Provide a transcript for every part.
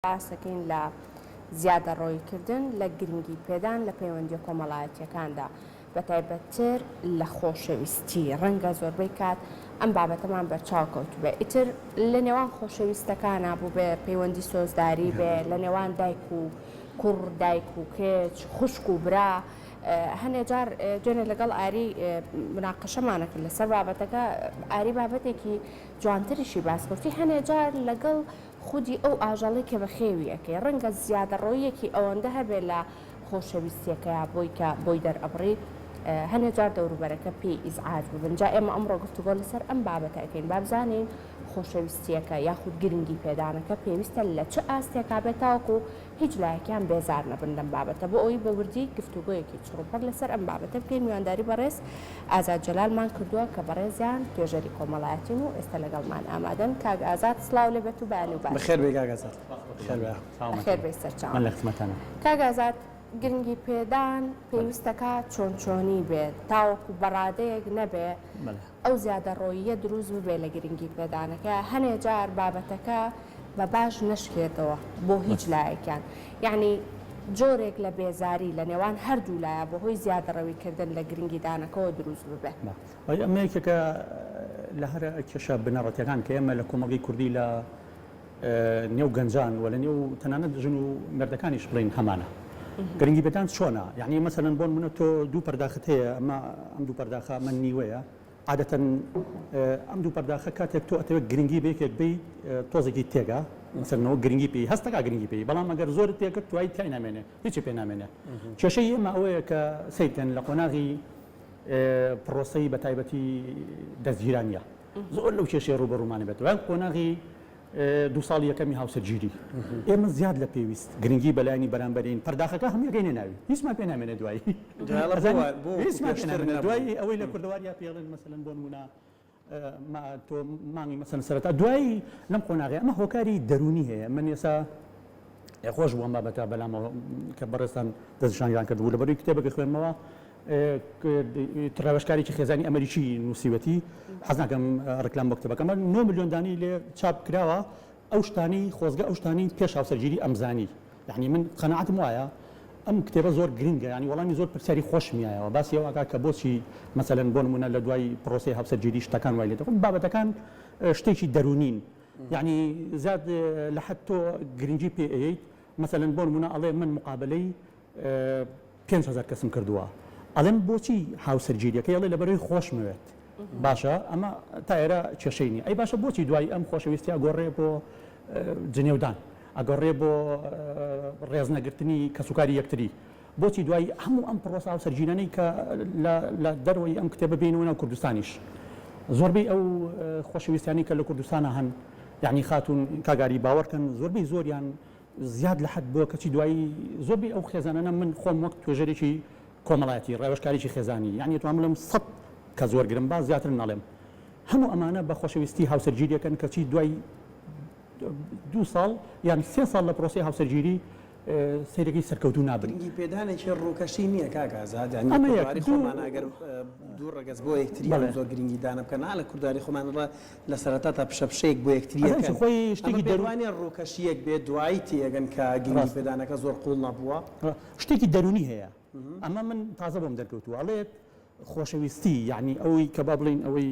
سەکەین لە زیادە ڕۆیکردن لە گرنگی پێدان لە پەیوەندی کۆمەڵایەتیەکاندا بە تایبەتتر لە خۆشەویستی ڕەنگە زۆربەی کات ئەم بابەتەمان بەرچاو کەوتوبێ ئیتر لە نێوان خۆشەویستەکانە بوو بێ پەیوەندی سۆزداری بێ لە نێوان دایک و کوڕ دایک و کێچ خوشک و برا هەنێ جار دوێنێ لەگەڵ ئاری مناقەشەمانە کرد لەسەر بابەتەکە ئاری بابەتێکی جوانتریشی باسکەوتی هەنێ جار لەگەڵ خودی ئەو ئاژەڵی کە بە خێویەکەی ڕەنگە زیادە ڕۆیەکی ئەوەندە هەبێ لە خۆشەویستیەکەیە بۆی دەرئەبڕی هەنێ جار دەوروبەرەکە پێی ئیزعاج ببن جا ئێمە ئەمڕۆ گفتوگۆ لەسەر ئەم بابەتەکەین با بزانین خۆشەویستیەکە یاخود گرنگی پێدانەکە پێویستە لە چه ئاستێکا بێت تاوەکو هیچ لایەکیان بێزار نەبن لەم بابەتە بۆ ئەوی بە وردی گفتوگۆیەکی چڕوپەر لەسەر ئەم بابەتە بکەین میوانداری بەڕێز ئازاد جەلالمان کردووە کە بەڕێزیان توێژەری کۆمەڵایەتین و ئێستا لەگەڵمان ئامادەن کاک ئازاد سڵاو لێبێت و بەیانی و باش بەخێر بێ کاک ئازاد بەخێر بێ سەرچاوە من لە خزمەتانە کاک ئازاد گرنگی پێدان پێویستەکە چۆنچۆنی بێت تاوەکو بەڕادەیەک نەبێ ئەو زیادە ڕۆیە دروست ببێ لە گرنگی پێدانەکە هەنێ جار بابەتەکە بە باش نشکێتەوە بۆ هیچ لایەکیان یعنی جۆرێک لە بێزاری لە نێوان هەردوو لایە بۆ هۆی زیادە ڕەویکردن لە گرنگی دانەکەەوە دروست ببێ ئەمەیەکێکە لە هەر کێشە بنەڕەتەکان کە ئێمە لە کۆمەڵگەی کوردی لە نێو گەنجان و لە نێو تەنانەت ژن و مردەکانیش بڵین هەمانە گرنگی بێدان چۆنە یعنی مەسەلەن بۆن منە تۆ دوو پەرداخت هەیە ئەمە ئەم دوو پەرداخە من نیوەیە عادەتەن ئەم دوو پەرداخە کاتێک تۆ ئەتەوێت گرنگی بێکێک بێ تۆزێکی تێگا مەسەلەنەوە گرنگی پێی هەستەکە گرنگی پێی بەڵام ئەگەر زۆر تێکرد توای تای نامێنێ هیچی پێ نامێنێ کێشەی ئێمە ئەوەیە کە سەیتەن لە قۆناغی پرۆسەی بە تایبەتی دەستگیرانیە زۆر لەو کێشەی ڕوبەڕوومانە بێت وای قۆناغی دو ساڵ یەکەمی هاوسەرگیری ئێمە زیاد لە پێویست گرنگی بەلایانی بەرامبەرین پەرداخەکە هەموویەکەی ناوی هیچمان پێ نامێنێ دوایی دوایی ئەوەی لە کوردەواریا پێڵێن مەسەلەن بۆ نمونە تۆ مانگی مەسەلەن سەرەتا دوایی لەم قۆناغی ئەمە هۆکاری دەرونی هەیە من ئێستا خۆش بووم بابەتە بەلامەوە کە بەڕێستان دەستشانیان کردبوو لەبەروی کتێبەکە خوێنمەوە تراوەشکارێکی خێزانی ئەمریکی نووسیوەتی حەز ناکەم ڕکلام بۆ کتێبەکەمە 9 ملیۆن دانی لێ چاپ کراوە ئەو شتانی خۆزگە ئەو شتانی پێش هاوسەرگیری ئەمزانی یعنی من قەنەعەتم وایە ئەم کتێبە زۆر گرنگە ینی وەڵامی زۆر پرسیاری خۆش میایەوە باسی ئەو ئاگا کە بۆچی مەسەلەن بۆ نمونە لە دوای پرۆسەی هاوسەرگیری شتەکان وای لێت بابەتەکان شتێکی دەرونین یعنی زیاد لە حەد تۆ گرنگی پێ ئەیت مەسەلەن بۆ نمونە ئەڵێ من مقابلەی 5,000 کەسم کردووە ئەڵێم بۆچی هاوسەرگیریەکەی ئەڵێ لەبەرەوەی خۆشمەوێت باشە ئەمە تا ئێرە کێشەی ئەی باشە بۆچی دوای ئەم خۆشەویستی ئەگۆڕێ بۆ جنێودان ئەگەڕێ بۆ ڕێزنەگرتنی کەسوکاری یەکتری بۆچی دوای هەموو ئەم پرۆسە هاوسەرگیرانەی کە لە دەروەی ئەم کتێبە بینەوە کوردستانیش زۆربەی ئەو خۆشەویستیانی کە لە کوردستانە هەن یعنی خاتون کاگاری باوەڕکەن زۆربەی زۆریان زیاد لە حەد بووە کەچی دوایی زۆربەی ئەو خێزانانە من خۆم وەک توێژەرێکی کۆمەڵایەتی ڕێوەشکاریی خێزانی یعنی توانم لەم 100 کە زۆر گرم با زیاتر ناڵێم هەموو ئەمانە بە خۆشەویستی هاوسەرگیریەکەن کەچی دوای 2 ساڵ یان 3 ساڵ لە پرۆسی هاوسەرگیری سیرەکەی سەرکەوتو نابن گرنگی پێدانێکی ڕووکەشی نییە کاک ئازاد ینی خۆمان ئەگەر دوو ڕەگەز بۆ یەکتریان زۆر گرنگی دانە بکەن لە کورداری خۆمان لە سەرەتا تا پشەپشەیەک بۆ یەکتریەکەن خۆی شتێکی دەروانێ ڕووکەشیەک بێت دوایی تێگەن کە گرنگی پێدانەکە زۆر قوڵ نەبووە شتێکی دەرونی هەیە ئەمە من تازە بۆم دەرکەوتووە ئەڵێت خۆشەویستی یعنی ئەوەی کە با بڵین ئەوەی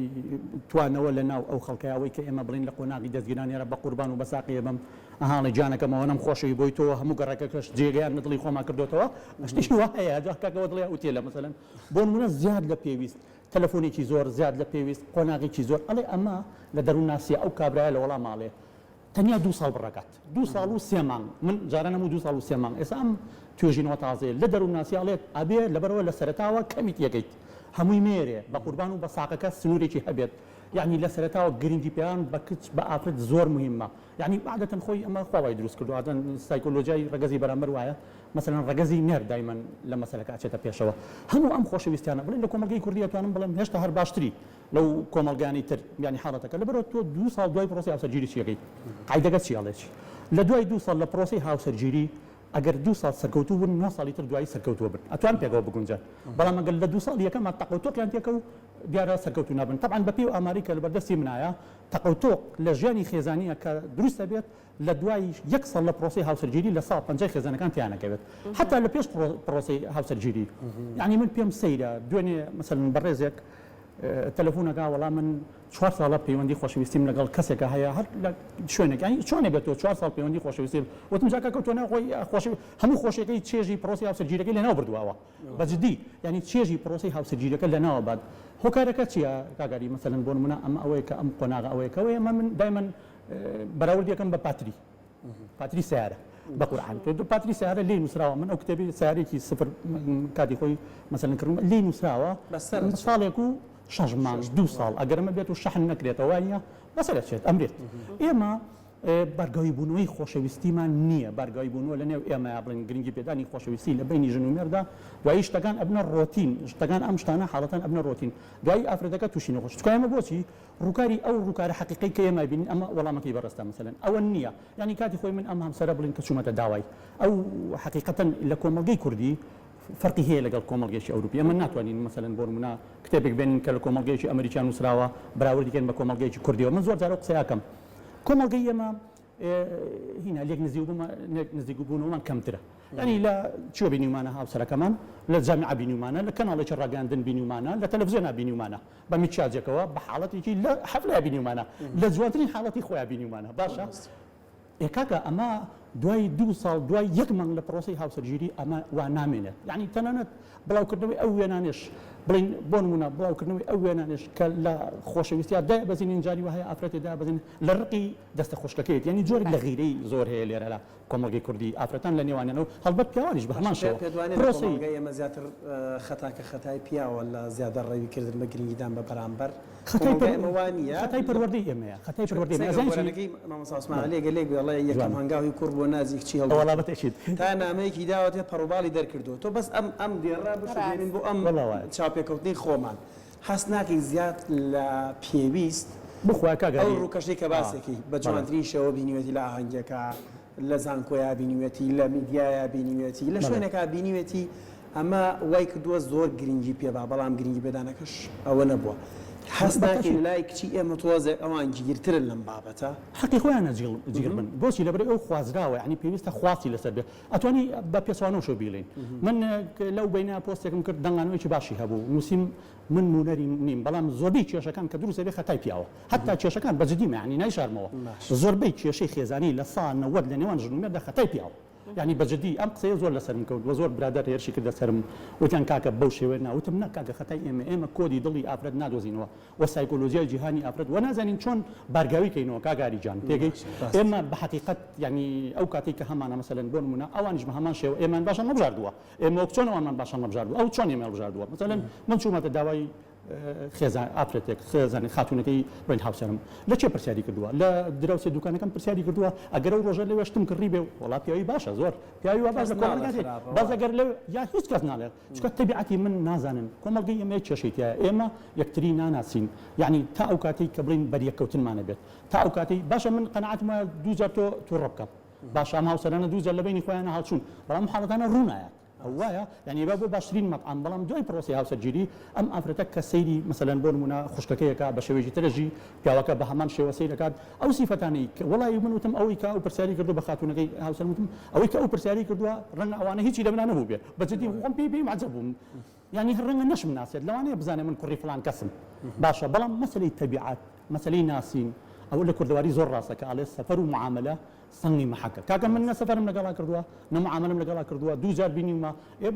توانەوە لە ناو ئەو خەڵکایەوەی کە ئێمە بڵین لە قۆناغی دەستگیرانێرە بە قوربان و بە ساقیە بەم ئەهاڵی جانەکەمەوە نەم خۆشەوی بۆی تۆ هەموو گەڕەکەکەش جێگەیان نەدڵی خۆما کردوتەوە شتێکی وایە جاکەوە دڵێ ئوتێلە مەسەلەن بۆ نمونە زیاد لە پێویست تەلەفۆنێکی زۆر زیاد لە پێویست قۆناغێکی زۆر ئەڵێ ئەمە لە دەروون ناسیە ئەو کابرایە لە وەڵام ماڵێ تەنیا 2 ساڵ بڕکات 2 ساڵ و 3 مانگ من جارە نەموو 2 ساڵ و 3 مانگ ئێستا ئەم توێژینەوە تازەیە لە دەروون ناسیاڵێت ئەبێ لەبەرەوە لە سەرەتاوە کەمیت یەکەیت هەمووی مێرێ بە قوربان و بە ساقەکە سنوورێکی هەبێت یعنی لە سەرەتاوە گرنگی پێیان بە کچ بە ئافرەت زۆر مهمە یعنی عادەتەن خۆی ئەمە خۆی دروست کردو عادەن سایکۆلۆژیای ڕەگەزی بەرامبەر وایە مەسەلەن ڕەگەزی نێر دایمەن لە مەسەلەکە ئاچێتە پێشەوە هەموو ئەم خۆشەویستیانە بڵێن لە کۆمەلگەی کوردی ئەتوانم بڵێم هێشتا هەر باشتری لەو کۆمەلگانی تر ینی حاڵەتەکە لەبەرەوە تۆ 2 ساڵ دوای پرۆسی هاوسەرگیری چیەکەی قاعدەکە چی ئەڵێ لە دوای 2 ساڵ لە پرۆسی هاوسەرگیری ئەگەر 2 ساڵ سەرکەوتوو بوون 9 ساڵی تر دوایی سەرکەوتووە بن ئەتوان پێگەوە بگونجان بەڵام ئەگەر لە 2 ساڵ یەکەمە تەقەوتۆقیان تێکە و دیارە سەرکەوتو نابن طبعا بەپێی و ئاماری کە لە بەردەستی منایە تەقەوتۆق لە ژیانی خێزانیە کە دروستە بێت لە دوای 1 ساڵ لە پرۆسی هاوسەرگیری لە ساڵ 50 خێزانەکان تیانەکەوێت حتا لە پێش پرۆسی هاوسەرگیری یعنی من پێم سەیرە دوێنێ مثلەن بەڕێزێک تەلەفۆنەکە وەڵام من 4 ساڵە پەیوەندی خۆشەویستیم لەگەڵ کەسێکە هەیە هەر لە شوێنێک ینی چۆنێ بێت تۆ 4 ساڵ پەیوەندی خۆشەویستی وتم جاکە کە تۆ ناخۆی هەموو خۆشیەکەی چێژی پرۆسی هاوسەرگیریەکەی لەناو بردووەوە بەجددی ینی چێژی پرۆسی هاوسەرگیریەکە لەناوە بعد هۆکارەکە چییە کاگاری مەسەلەن بۆ نمونە ئەمە ئەوەیە کە ئەم قۆناغە ئەوەیەکەوەی ئەمە من دایمەن بەراوردیەکەم بە پاتری سیارە بە قورئان تۆ پاتری سیارە لێ نووسراوە من ئەو کتێبی سیارێکی سفر کاتی خۆی مەسەلەن کردم لێ نووسراوە ساڵێک و 6 مانگ 2 ساڵ ئەگەرمە بێت و شەحن نەکرێتەوە وایە بەسەرە چێت ئەمرێت ئێمە بەرگاوی بوونەوەی خۆشەویستیمان نییە بەرگاوی بوونەوە لە نێو ئێمە بڵین گرنگی پێدانی خۆشەویستی لە بینی ژن و مێردا دوایی شتەکان ئەبنە ڕۆتین شتەکان ئەم شتانە حاڵەتەن ئەبنە ڕۆتین دوایی ئافرەتەکە تووشی نەخۆش ئێمە بۆچی ڕووکاری ئەو ڕووکارە حەقیقی کە ئێمە بینین ئەمە وەڵامەکەی بەڕێستە مەسەلەن ئەوە نییە ینی کاتی خۆی من ئەم هەمسەرە بڵین کە چوومەتە داوای ئەو حەقیقەتەن لە کۆمەڵگەی کوردی فرقی هەیە لەگەڵ کۆمەڵگەیشی ئەوروپی ئەمە ناتوانین مەسەلەن بۆ نمونە کتێبێک بێنین کە لە کۆمەڵگەیشی ئەمریکان نووسراوە بەراوردیکەن بە کۆمەڵگەیەکی کوردیەوە من زۆر جارە قسەیاکەم کۆمەڵگەی ئێمە هینا لێک نزیک بوونەوەمان کەمترە ینی لە چۆ بینیمانە هاوسەرەکەمان لە جامعە بینیمانە لە کەناڵێکی ڕاگەاندن بینیمانە لە تەلەڤیزیۆنا بینیمانە بە میچارجێکەوە بە حاڵەتێکی لە حەفلە بینیمانە لە جوانترین حاڵەتی خۆیان بینیمانە باشە کاکە ئەمە دوای 2 ساڵ دوای 1 مانگ لە پرۆسی هاوسەرگیری ئەمە وا نامێنێت یعنی تەنانەت بڵاوکردنەوەی ئەو وێنانش بڵین بۆ نمونە بڵاوکردنەوەی ئەو وێنانش کە لە خۆشەویستیا دابەزین جاری وهەیە ئافرەتی دابەزین لە ڕقی دەستە خوشکەکەیت یعنی جۆرێک لە غیرەی زۆر هەیە لێرە لە کۆمەڵگەی کوردی ئافرەتان لە نێوانیانەوە هەڵبەت پیاوانیش بە هەمان شێوە پرۆسی ئێمە زیاتر خەتاکە خەتای پیاوە لە زیادە ڕێویکردن بە گرنگیدان بە بەرامبەر خەتای پەروەردەی ئێمەیە خەتای پەروەردەی مامۆستا وڵێ یەکەم هەنگاوی کوڕ بۆ نازیک چی هەڵوەڵامەتێکیت تا نامەیەکی داوەتێ پەڕۆباڵی دەرکردو تۆ بەس ئەم دێڕا بشێنین بۆ ئەم چاپێکەوتنی خۆمان هەست ناکەی زیاد لە پێویست بخوای کاگەری ئەو ڕووکەشەی کە باسێکی بە جوانترین شەوە بینیوێتی لە ئاهەنگەکە لە زانکۆیا بینیوێتی لە میدیایە بینیوێتی لە شوێنێکا بینیوێتی ئەمە وای کردووە زۆر گرنگی پێبا بەڵام گرنگی پێدانەکەش ئەوە نەبووە هەست ناکەی لای کچی ئێمە تۆزێک ئەوان گیرترن لەم بابەتە حەقی خۆیانە جیگر بن بۆچی لەبەر ئەو خوازراوە ینی پێویستە خواستی لەسەر بێت ئەتوانی بە پێچوانەوە بیڵین من لەو بینە پۆستێکم کرد دەنگانەوەیکی باشی هەبوو نووسیم من نونەری نیم بەڵام زۆربەی کێشەکان کە دروستە بێ خەتای پیاوە حتا کێشەکان بەجددی معنی نایشارمەوە زۆربەی کێشەی خێزانی لە ساڵ 90 لە نێوان ژنومێردا خەتای پیاوە یعنی بەجددی ئەم قسەیە زۆر لەسەرم کەوت وە زۆر برادەر هێرشی کردە سەرم وتیان کاکە بەو شێوەیە ناوتم نەکاکە خەتای ئێمە کۆدی دڵی ئافرەت نادۆزینەوە وە سایکۆلۆژیای جیهانی ئافرەت وە نازانین چۆن بارگاوی کەینەوە کاگاری جان تێگەی ئێمە بە حقیقەت یعنی ئەو کاتێک کە هەمانە مەسەلەن بۆ نمونە ئەوانیش بە هەمان شێوە ئێمان باشە نەبژاردووە ئێمە چۆن ئەوانمان باشە نەبژاردووە ئەو چۆن ئێمە بژاردووە مەسەلەن من چوومەتە داوای خێزان ئافرەتێک خێزانی خاتونەکەی بڵین هاوسەرم لە چێ پرسیاری کردووە لە دراوسێ دوکانەکەم پرسیاری کردووە ئەگەر ئەو ڕۆژە لەوێ شتم کڕی بێ وڵات پیاوی باشە زۆر پیاوی وا باش لە کۆمەڵگەکەی باز ئەگەر لەو یا هیچ کەس ناڵێت چکە تەبیعەتی من نازانن کۆمەڵگەی ئێمە کێشەیتیایە ئێمە یەکتری ناناسین یعنی تا ئەو کاتەی کە بڵین بەریەکەوتنمانە بێت تا ئەو کاتەی باشە من قەنەعەتم وایە دوو جار تۆ ڕەبکەم باشە ئەم هاوسەرانە دوو جار لە بینی خۆیانە هەڵچوون بەڵام حاڵەتانە ڕوونایە ئەوایە یعنی بۆ باشترین مەطعم بەڵام دوای پرۆسی هاوسەرگیری ئەم ئافرەتە کە سەیری مەسەلەن بۆ نمونە خوشکەکەیەکە بە شێوەیەکی ترەژی پیاوەکە بە هەمان شێوە سەیر دەکات ئەو سیفەتانەی وەڵی من وتم ئەوەی کە ئەو پرسیاری کردو بە خاتونەکەی هاوسەرم وتم ئەوەی کە ئەو پرسیاری کردووە ڕەنگە ئەوانە هیچی لە منە نەبوو بێ بەجددی خۆم پێی عەجەب بووم یعنی ڕەنگە نەشم ناسێت لەوانەیە بزانێ من کوڕی فڵان کەسم باشە بەڵام مەسەلەی تەبیعەت مەسەلەی ناسین ئەو لە کوردەواری زۆر ڕاستە کە ئاڵێ سەفەر و معاملە سەنگی محەکە کاکە من نە سەفەرم لەگەڵا کردووە نە معاملەم لەگەڵا کردووە دوو جار بینیمە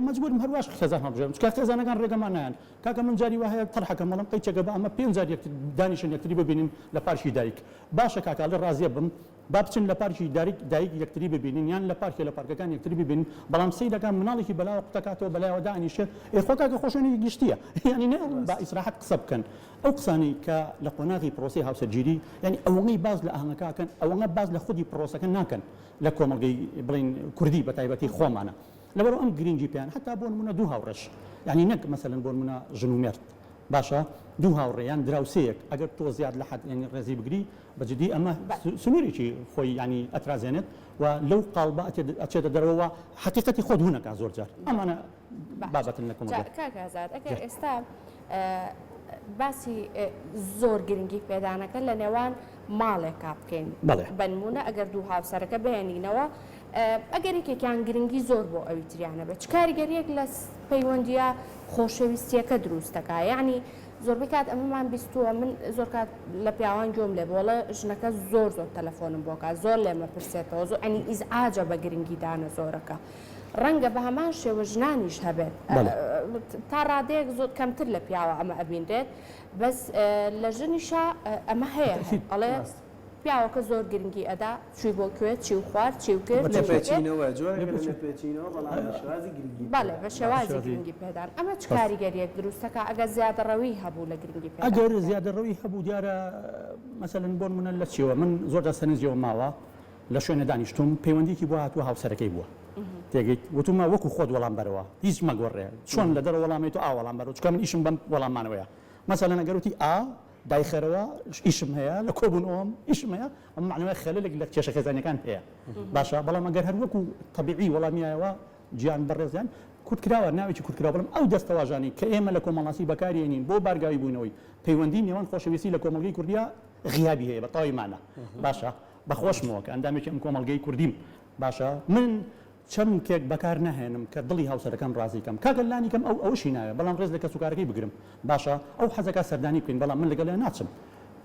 مەجبورم هەروەش خێزان هەڵبژێرم چکە خێزانەکان ڕێگەمان نایەن کاکە من جاری وهەیە تەرحەکەم مەڵم قەیچەکە بە ئەمە 5 جار دانیشن یەکتری ببینیم لە پارکی دایک باشە کاکە لە ڕازیە بم با بچین لە پارکی دایک یەکتری ببینین یان لە پارکی لە پارکەکان یەکتری ببینین بەڵام سەیدەکان مناڵێکی بەلاوە قوتەکاتەوە بەلایەوە دانیشێت خۆ کاکە خۆشێنی گشتیە یعنی نە با ئیسراحەت قسە بکەن ئەو قسانی کە لە قۆناغی پرۆسی هاوسەرگیری یعنی ئەوەی باز لە ئاهەنگەکەکەن ئەوەنە باز لە خودی پرۆسەکە ناکەن لە کۆمەڵگەی بڵین کوردی بە تایبەتی خۆمانە لەبەرەوە ئەم گرنگی پێیان حتا بۆ نمونە دوو هاوڕەش یعنی نەک مەسەلەن بۆ نمونە ژن و مێرد باشە دوو هاوڕێیان دراوسەیەک ئەگەر تۆ زیاد لە حد ینی ڕێزی بگری بەجددی ئەمە سنوورێکی خۆی ینی ئەترازێنێت و لەو قاڵبە ئەچێتە دەرەوە حقیقەتی خۆت هوونەکە زۆر جار ئەمانە بابەتن لە کۆمەڵگە. کاکازاد ئەگەر ئێستا باسی زۆر گرنگی پێدانەکە لە نێوان ماڵێکا بکەین بنمونە ئەگەر دوو هاوسەرەکە بێنینەوە ئەگەر یەکێکیان گرنگی زۆر بۆ ئەوی تریانە بێت چ کاریگەریەک لە پەیوەندیە خۆشەویستیەکە دروستەکە یعنی زۆربەی کات ئەمەمان بیستووە من زۆر کات لە پیاوان گۆم لێ بۆڵە ژنەکە زۆر تەلەفۆنم بۆکە زۆر لێمە پرسێتەوە زۆر ئەنی ئیزعاجە بە گرنگی دانە زۆرەکە ڕەنگە بە هەمان شێوە ژنانیش هەبێت تا ڕادەیەک زۆر کەمتر لە پیاوە ئەمە ئەبینرێت بەس لە ژنیشە ئەمە هەیە ئەڵێ پیاوەکە زۆر گرنگی ئەدا چوی بۆ کوێت چی و خوارد چی و کرد بەڵێ بە شێوازی گرنگی پێدان ئەمە چ کاریگەریەک دروستەکە ئەگە زیادەڕەوی هەبوو لە گرنگی پێدان ئەگەر زیادەڕەوی هەبوو دیارە مەسەلەن بۆن منە لە چیوە من زۆردا سەرنجەوە ماوە لە شوێنە دانیشتوم پەیوەندیکی بۆ هاتووە هاوسەرەکەی بووە تێگەیت وتمە وەکو خۆت وەڵام بەرەوە هیچ مەگۆڕێ چۆن لە دەرە وەڵامی تۆ ئاوەڵام بەرەوە چکە من ئیشم بەم وەڵامانەوەیە مەسەلەن ئەگەروتی دایخەرەوە ئیشم هەیە لە کۆبوون ئەوم ئیشم هەیە ئەم معنەوەی خەلەلێک لە کێشە خێزانەکان هەیە باشە بەڵام ئەگەر هەر وەکو تەبیعی وەڵامیایەوە گیان بەڕێزیان کورتکراوە ناوێکی کورتکراوە بڵم ئەو دەستەواژانی کە ئێمە لە کۆمەڵاسی بەکارێنین بۆ بارگاوی بوونەوەی پەیوەندی نێوان خۆشەویستی لە کۆمەڵگەی کوردیا غیابی هەیە بە تەواویمانە باشە بەخۆشمەوە کە ئەندامێکی ئەم کۆمەڵگەی کوردیم باشە من چەند کێک بەکار نەهێنم کە دڵی هاوسەرەکەم ڕازیکەم کاگەلانی کەم ئەوشی ناوێت بەڵام ڕێز لە کەسوکارەکەی بگرم باشە ئەو حەزەکە سەردانی بکەین بەڵام من لەگەڵ ناچم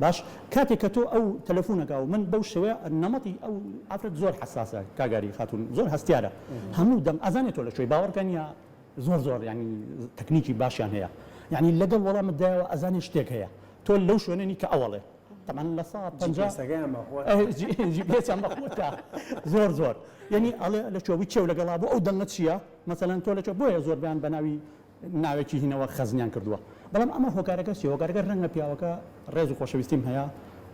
باش کاتێک کە تۆ ئەو تەلەفۆنەکە و من بەو شێوەیە نەمەتی ئەو ئافرەت زۆر حساسە کاگاری خاتون زۆر هەستیارە هەموو دەم ئەزانێت تۆ لە شوێی باوەڕکەن یا زۆر ینی تەکنیکی باشیان هەیە یعنی لەگەڵ وەڵامتدایەوە ئەزانێت شتێک هەیە تۆ لەو شوێنێنی کە ئەوڵێ طبعا لە ساعت 50 GPS-یان بەخۆتە زۆر یعنی ئەڵێ لە چۆوی چێو لەگەڵا بۆ ئەو دەنگە چییە مەسەلەن تۆ لە چۆ بۆیە زۆر بیان بە ناوی ناوێکی هینەوە خەزنیان کردووە بەڵام ئەمە هۆکارەکە چی هۆکارەکە ڕەنگە پیاوەکە ڕێز و خۆشەویستیم هەیە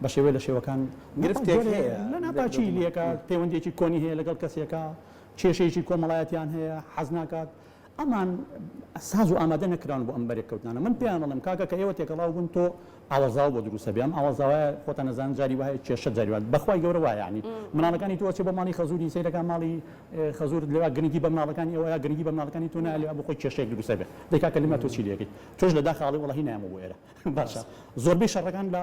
بە شێوەیە لە شێوەکان گرفتێک هەیە لە ناپاچی لێکە پەیوەندێکی کۆنی هەیە لەگەڵ کەسێکە کێشەیەکی کۆمەڵایەتیان هەیە حەز ناکات ئەمان ساز و ئامادە نەکران بۆ ئەم بەرێک کەوتنانە من پێیان دەڵێم کاکە کە ئێوە تێکەڵاو بوون تۆ ئاوازاو بۆ دروستە بێم ئاوازاوایە خۆتە نەزان جاری وایە کێشە جاریوان بەخوای گەورە وایە ینی مناڵەکانی تۆ چێ بە ماڵی خەزوری سەیرەکان ماڵی خەزورت لێوا گرنگی بە مناڵەکانی ئەوە گرنگی بە مناڵەکانی تۆ نالێ بۆ خۆی کێشەیەک دروستە بێت دەیکا کەلیمە تۆ چی لێکیت تۆش لە داخاڵی وڵی نامە بۆ ئێرە باشە زۆربەی شەڕەکان لە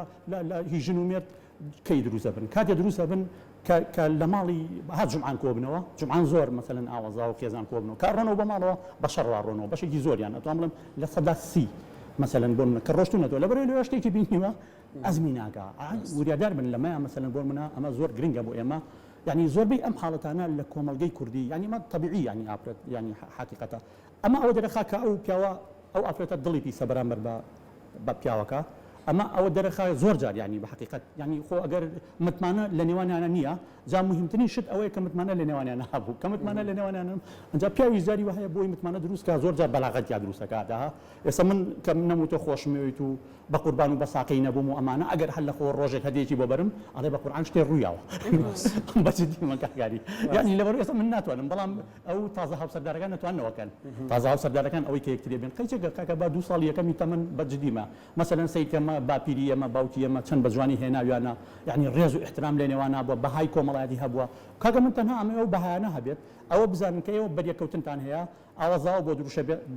هیچ ژن و مێرد کەی دروستە بن کاتێ دروستە بن کە لە ماڵی هات جمعان کۆبنەوە جمعان زۆر مەسەلەن ئاوازا و خێزان کۆبنەوە کار ڕۆنەوە بە ماڵەوە بە شەڕ ڕۆنەوە بەشێکی زۆریان ئەتوان بڵێم لە سەدا سی مەسەلەن بۆ کە ڕۆشتونەوە لە بەرەوەی لێ شتێکی بینیوە ئەزمی ناکە وریادار بن لەمەیە مەسەلەن بۆ منە ئەمە زۆر گرنگە بۆ ئێمە یعنی زۆربەی ئەم حاڵەتانە لە کۆمەڵگەی کوردی ینی مە طبیعی ینی ئافرەت ینی حقیقەتە ئەمە ئەوە دەرەخا کە ئەو پیاوە ئەو ئافرەتە دڵی پیسە بەرامبەر بە پیاوەکە ئەمە ئەوە دەرەخا زۆر جار ینی بە حقیقەت ینی خۆ ئەگەر متمانە لە نێوانیانە نییە جا مهمترین شت ئەوەیە کە متمانە لە نێوانیانە هەبوو کە متمانە لە نێوانیانە ئەنجا پیاوی زاری وهەیە بۆی متمانە دروستکە زۆر جار بەلاغەت یا دروستەکاتە ئێستا من کە نەموتە خۆشمەوەیت و بە قوربان و بە ساقی نەبووم و ئەمانە ئەگەر هەر لە خۆ ڕۆژێک هەدیەکی بۆ بەرم ئەڵێ بە قورئان شتێ ڕوویاوە بەجددی مەکاری یعنی لەبەر ئێستا من ناتوانم بەڵام ئەو تازە هاوسەردارەکان ناتوانەوەکەن تازە هاوسەردارەکان ئەوەی کە یەکتری بێن قەیچێک کاکە با 2 ساڵ یەکەمی تەمەن بەجددیمە مەسەلەن سەیکەمە باپیری ئەمە باوکی ئەمە چەند بە جوانی هێناویانە یعنی ڕێز و احترام لێ نێوانە بووە بەهای کۆمەڵایەتی هەبووە کاکە من تەنها ئەمە ئەو بەهایانە هەبێت ئەوە بزانن کە ئێوە بەریەکەوتنتان هەیە ئاوازاوە بۆ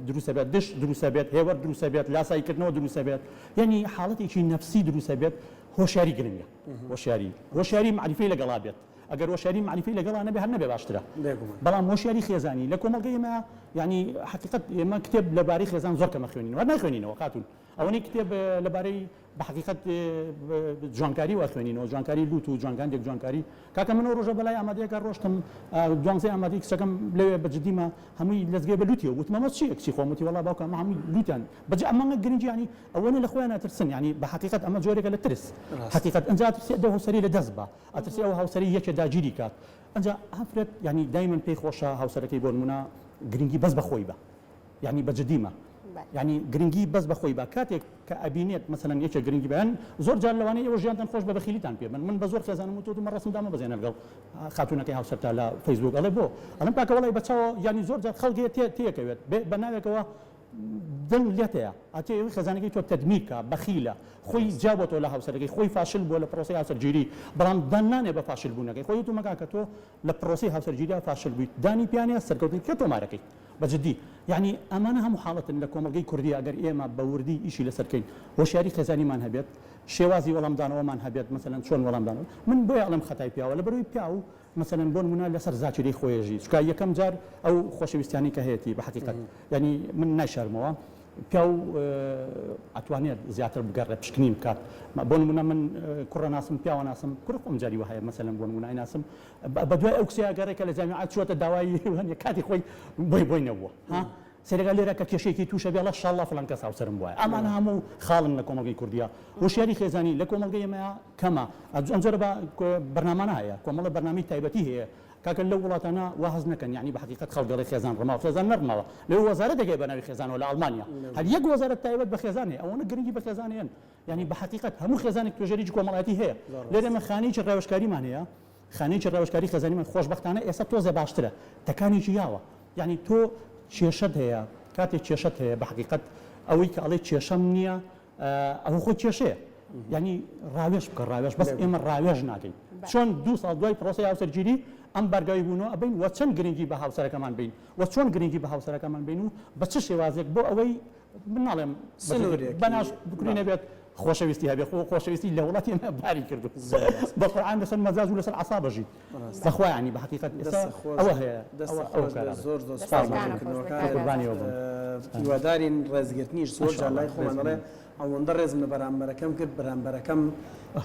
دروستە بێت دش دروستە بێت هێوەر دروستە بێت لاسایکردنەوە دروستە بێت یعنی حاڵەتێکی نەفسی دروستە بێت هۆشیاری گرنگە هۆشیاری معریفەی لەگەڵا بێت ئەگەر هۆشیاری معریفەی لەگەڵا نەبێ هەر نەبێ باشترە بەڵام هۆشیاری خێزانی لە کۆمەڵگەی ئێمە یعنی حقیقەت ئێمە کتێب لەبارەی خێزان زۆر کەمە خوێنین وە ناخوێنینەوە خاتون ئەوەی کتێب لەبارەی بە حقیقەت جوانکاری وەخوێنینەوە جوانکاری لوت و جوانگاندێک جوانکاری کاکە من ڕۆژە بەلای ئامادەیەکە ڕۆشتم دوانزەی ئامادەی کچەکەم لەوێ بەجددیمە هەمووی لەزگێ بە لوتیەوە وتمەمە چی کچی خۆمەتی وەڵا باوکە هەمووی لوتیان بەجێ ئەمەڵە گرنگی ینی ئەوەنە لە خۆیان ئەترسن ینی بە حقیقەت ئەمە جۆرێکە لە ترس حقیقەت ئەنجا ئەترسێ هاوسەری لە دەست بە ئەترسی ئەو هاوسەری یەکێ داگیری کات ئەنجا ئافرەت ینی دایمەن پێی خۆشە هاوسەرەکەی بۆ نمونە گرنگی بەس بەخۆی بە ینی بەجددیمە ینی گرنگی بەس بەخۆی بە کاتێک کە ئەبینێت مەسەلەن یەکێ گرنگی بەیان زۆر جار لەوانەیە ئێوە ژیانتان خۆش بە بەخیلیتان پێ من بە زۆر خێزانم و تۆ ڕەسمدامە بەزێنە لەگەڵ خاتونەکەی هاوسەرتا لە فەیسبوک ئەڵێ بۆ ئەڵم کاکە وەڵی بەچاوە ینی زۆر جار خەڵکی تێکەوێت بە ناوێکەوە دڵ لێتەیە ئەتێ خێزانەکەی تۆ تەدمیرکە بەخیلە خۆی جابەتەوە لە هاوسەرەکەی خۆی فاشل بۆ لە پرۆسی هاوسەرگیری بەڵام دەنانێ بە فاشل بوونەکەی خۆی تو مەگا کە تۆ لە پرۆسی هاوسەرگیریە فاشل بوویت دانی پیانە سەرکەوتنی کە تۆمارەکەی بەجددی یعنی ئەمانە هەموو حاڵەتن لە کۆمەلگەی کوردی ئەگەر ئێمە بە وردی ئیشی لەسەرکەین هۆشیاری خێزانیمان هەبێت شێوازی وەڵامدانەوەمان هەبێت مثلەن چۆن وەڵامدانەوە من بۆیە ئەڵم خەتای پیاوە لە بەروی پیا و مثلەن بۆ نمونە لەسەر زاچری خۆیژی چکە یەکەم جار ئەو خۆشەویستیانی کە هەیەی بە حقیقت ینی من نایشارمەوە پیا و ئەتوانێت زیاتر بگەڕێ پشکنی بکات بۆ نمونە من کوڕە ناسم پیاوە ناسم کوڕ خۆم جاری وهەیە مثلەن بۆ نمونە ناسم بە دوای ئەو کسەیە گەڕێکە لە جامیعەت چووەتە داوای هەنێ کاتی خۆی بۆی نەبووە ها سێرەگا لێرە کە کێشێکی تووشە بێڵە شڵە فلان کەس هاوسەرم وایە ئەمانە هەموو خاڵن لە کۆمەلگەی کوردیا وشیاری خێزانی لە کۆمەلگەی ئێمەیە کەمە ئەم جۆرە بەرنامانە هەیە کۆمەڵە بەرنامی تایبەتی هەیە کاکە لەو وڵاتانە واهز نەکەن یعنی بە حقیقت خەڵگەڵی خێزان ڕما و خێزان نەڕمەوە لەو وەزارەت دەگەی بە ناوی خێزانەوە لە ئەڵمانیا هەر یەک وەزارەت تایبەت بە خێزانێ ئەوەنە گرنگی بە خێزانیان یعنی بە حقیقت هەموو خێزانێک توێژەری کۆمەڵایەتی هەیە لێرە ئێمە خانەیەکی ڕێوەشکاریمان هەیە خانەیەکی ڕێوەشکاری خێزانیمان خۆشبەختانە ئێستا تۆزە باشترە تەکانێکی یاوە یعنی تۆ کێشەت هەیە کاتێک کێشەت هەیە بە حقیقت ئەوەی کە ئەڵێ کێشەم نییە ئەوە خۆی کێشەیە یعنی ڕاوێژ بکە ڕاوێژ بەس ئێمە ڕاوێژ ناکەین چۆن 2 ساڵ دوای پرۆسی هاوسەرگیری ئەم بەرگاوی بوونەوە ئەبین وە چەند گرنگی بە هاوسەرەکەمان بین وە چۆن گرنگی بە هاوسەرەکەمان بین و بە چ شێوازێک بۆ ئەوەی بناڵێم بەناش بکرینە بێت خۆشەویستی هەبێت خۆشەویستی لە وڵاتی ئێمە باری کردو بە قورئان لەسەر مەزاج و لەسەر عەسا بەژیت بەخوا ینی بە حقیقت ئەوە هەیە زۆر هیوادارین ڕێزگرتنیش زۆر جار لای خۆمان دەڵێ ئەوەندە ڕێزم لە بەرامبەرەکەم کرد بەرامبەرەکەم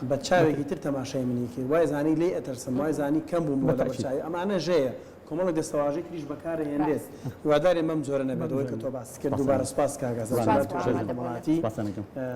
بە چاوێکی تر تەماشای منی کرد وای زانی لێ ئەتەرسم وای زانی کەم بووم بۆ لە بەرچاوی ئەمانە ژەیە کۆمەڵێک دەستەواژەی تریش بەکارە هێنرێت هیوادارێ مەم جۆرە نەبێت ئەوەی کە تۆ باس کرد دووبارە سوپاس کاکە